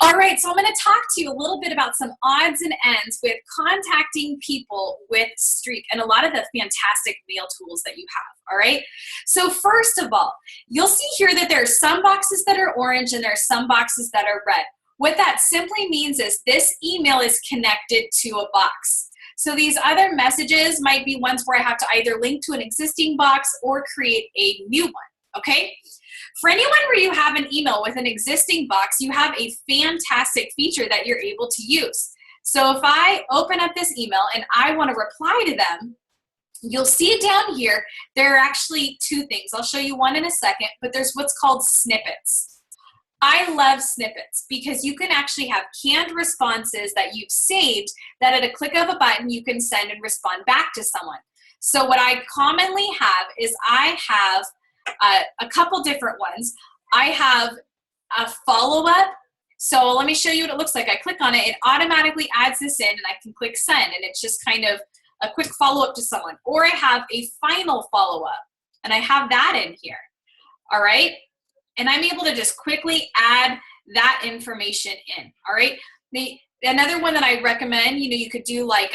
All right, so I'm going to talk to you a little bit about some odds and ends with contacting people with Streak and a lot of the fantastic mail tools that you have, all right? So first of all, you'll see here that there are some boxes that are orange and there are some boxes that are red. What that simply means is this email is connected to a box. So these other messages might be ones where I have to either link to an existing box or create a new one, okay? For anyone where you have an email with an existing box, you have a fantastic feature that you're able to use. So if I open up this email and I want to reply to them, you'll see it down here. There are actually two things. I'll show you one in a second, but there's what's called snippets. I love snippets because you can actually have canned responses that you've saved that at a click of a button you can send and respond back to someone. So what I commonly have is I have a couple different ones. I have a follow-up. So let me show you what it looks like. I click on it, it automatically adds this in and I can click send and it's just kind of a quick follow-up to someone. Or I have a final follow-up and I have that in here, all right? And I'm able to just quickly add that information in, all right? Another one that I recommend, you could do like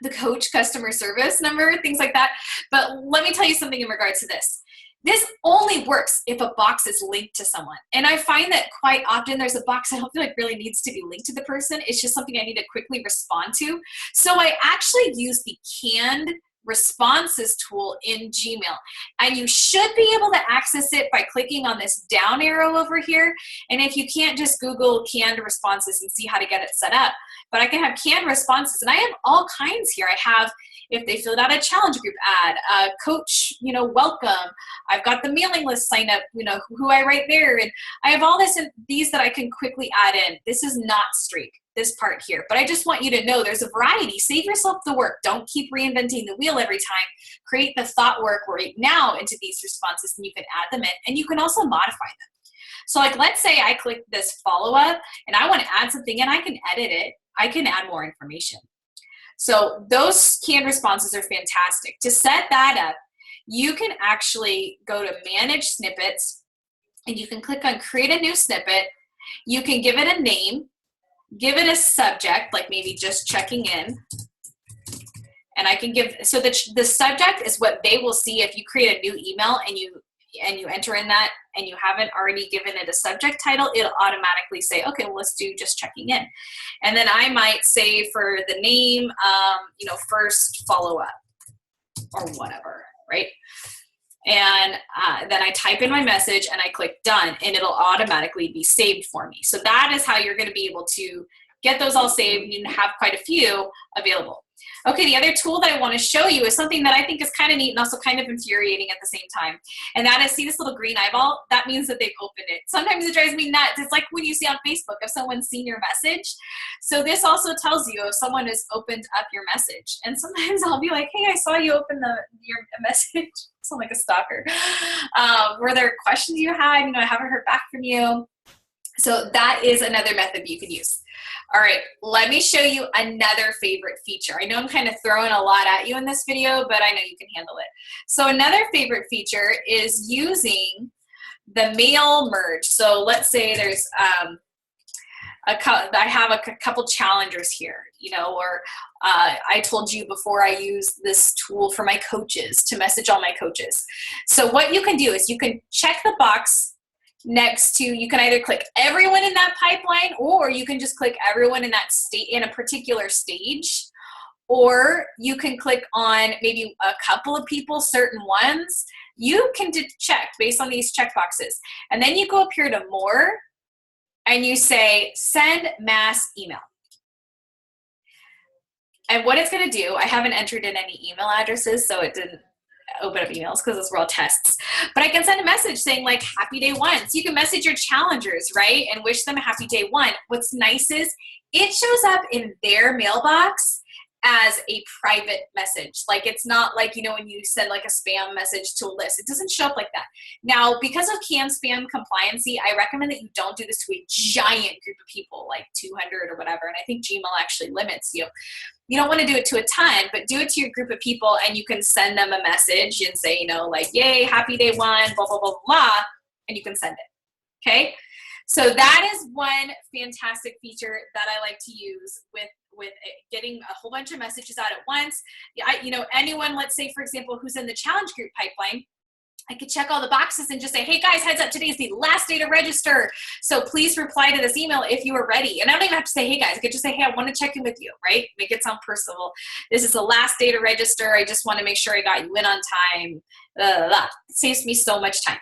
the coach customer service number, things like that. But let me tell you something in regards to this. This only works if a box is linked to someone. And I find that quite often there's a box I don't feel like really needs to be linked to the person. It's just something I need to quickly respond to. So I actually use the canned responses tool in Gmail. And you should be able to access it by clicking on this down arrow over here. And if you can't, just Google canned responses and see how to get it set up. But I can have canned responses and I have all kinds here. I have if they filled out a challenge group ad, coach, welcome. I've got the mailing list sign up, who I write there. And I have all these that I can quickly add in. This is not Streak, this part here. But I just want you to know there's a variety. Save yourself the work. Don't keep reinventing the wheel every time. Create the thought work right now into these responses and you can add them in. And you can also modify them. So like, let's say I click this follow-up and I want to add something and I can edit it. I can add more information. So those canned responses are fantastic. To set that up, you can actually go to Manage Snippets, and you can click on Create a New Snippet. You can give it a name, give it a subject, like maybe just checking in. And I can so the subject is what they will see if you create a new email and you enter in that and you haven't already given it a subject title, it'll automatically say, okay, well, let's do just checking in. And then I might say for the name, first follow-up or whatever, right? And then I type in my message and I click done and it'll automatically be saved for me. So that is how you're going to be able to get those all saved and have quite a few available. Okay, the other tool that I want to show you is something that I think is kind of neat and also kind of infuriating at the same time. And that is, see this little green eyeball? That means that they've opened it. Sometimes it drives me nuts. It's like when you see on Facebook if someone's seen your message. So this also tells you if someone has opened up your message. And sometimes I'll be like, hey, I saw you open your message. Sound like a stalker. Were there questions you had? I haven't heard back from you. So that is another method you can use. All right, let me show you another favorite feature. I know I'm kind of throwing a lot at you in this video, but I know you can handle it. So another favorite feature is using the mail merge. So let's say there's I have a couple challengers here, or I told you before I use this tool for my coaches to message all my coaches. So what you can do is you can check the box next to, you can either click everyone in that pipeline, or you can just click everyone in that state in a particular stage, or you can click on maybe a couple of people, certain ones. You can check based on these checkboxes. And then you go up here to more and you say send mass email. And what it's going to do, I haven't entered in any email addresses, so it didn't open up emails because those were all tests. But I can send a message saying like happy day one. So you can message your challengers, right? And wish them a happy day one. What's nice is it shows up in their mailbox as a private message. Like it's not like, when you send like a spam message to a list, it doesn't show up like that. Now, because of CAN-SPAM compliancy, I recommend that you don't do this to a giant group of people, like 200 or whatever. And I think Gmail actually limits you. You don't want to do it to a ton, but do it to your group of people and you can send them a message and say, like, yay, happy day one, blah, blah, blah, blah, and you can send it, okay? So that is one fantastic feature that I like to use with getting a whole bunch of messages out at once. Anyone, let's say, for example, who's in the challenge group pipeline, I could check all the boxes and just say, hey guys, heads up, today is the last day to register. So please reply to this email if you are ready. And I don't even have to say, hey guys, I could just say, hey, I want to check in with you, right? Make it sound personal. This is the last day to register. I just want to make sure I got you in on time. It saves me so much time.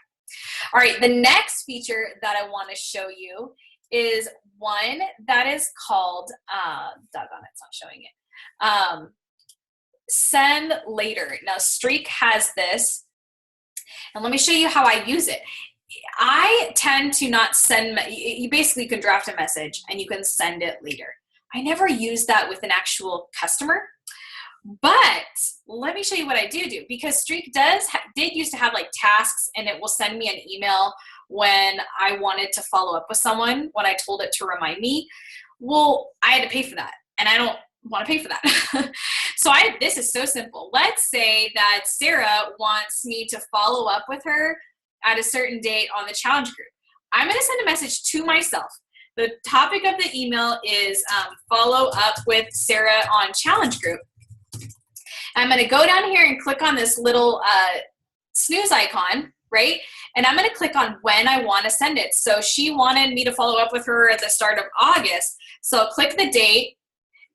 All right, the next feature that I want to show you is one that is called, doggone, it's not showing it. Send later. Now Streak has this. And let me show you how I use it. I tend to not send, you basically can draft a message and you can send it later. I never use that with an actual customer, but let me show you what I do because Streak did used to have like tasks, and it will send me an email when I wanted to follow up with someone, when I told it to remind me. Well, I had to pay for that, and I don't want to pay for that. So this is so simple. Let's say that Sarah wants me to follow up with her at a certain date on the challenge group. I'm going to send a message to myself. The topic of the email is follow up with Sarah on challenge group. I'm going to go down here and click on this little snooze icon, right? And I'm going to click on when I want to send it. So she wanted me to follow up with her at the start of August. So I'll click the date,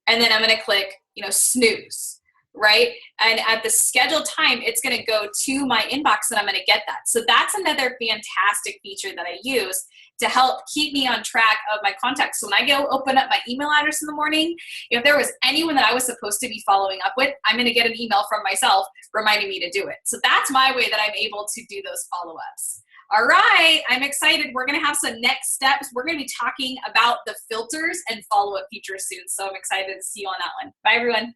and then I'm going to click, snooze, right? And at the scheduled time, it's going to go to my inbox, and I'm going to get that. So that's another fantastic feature that I use to help keep me on track of my contacts. So when I go open up my email address in the morning, if there was anyone that I was supposed to be following up with, I'm going to get an email from myself reminding me to do it. So that's my way that I'm able to do those follow-ups. All right, I'm excited. We're going to have some next steps. We're going to be talking about the filters and follow-up features soon. So I'm excited to see you on that one. Bye, everyone.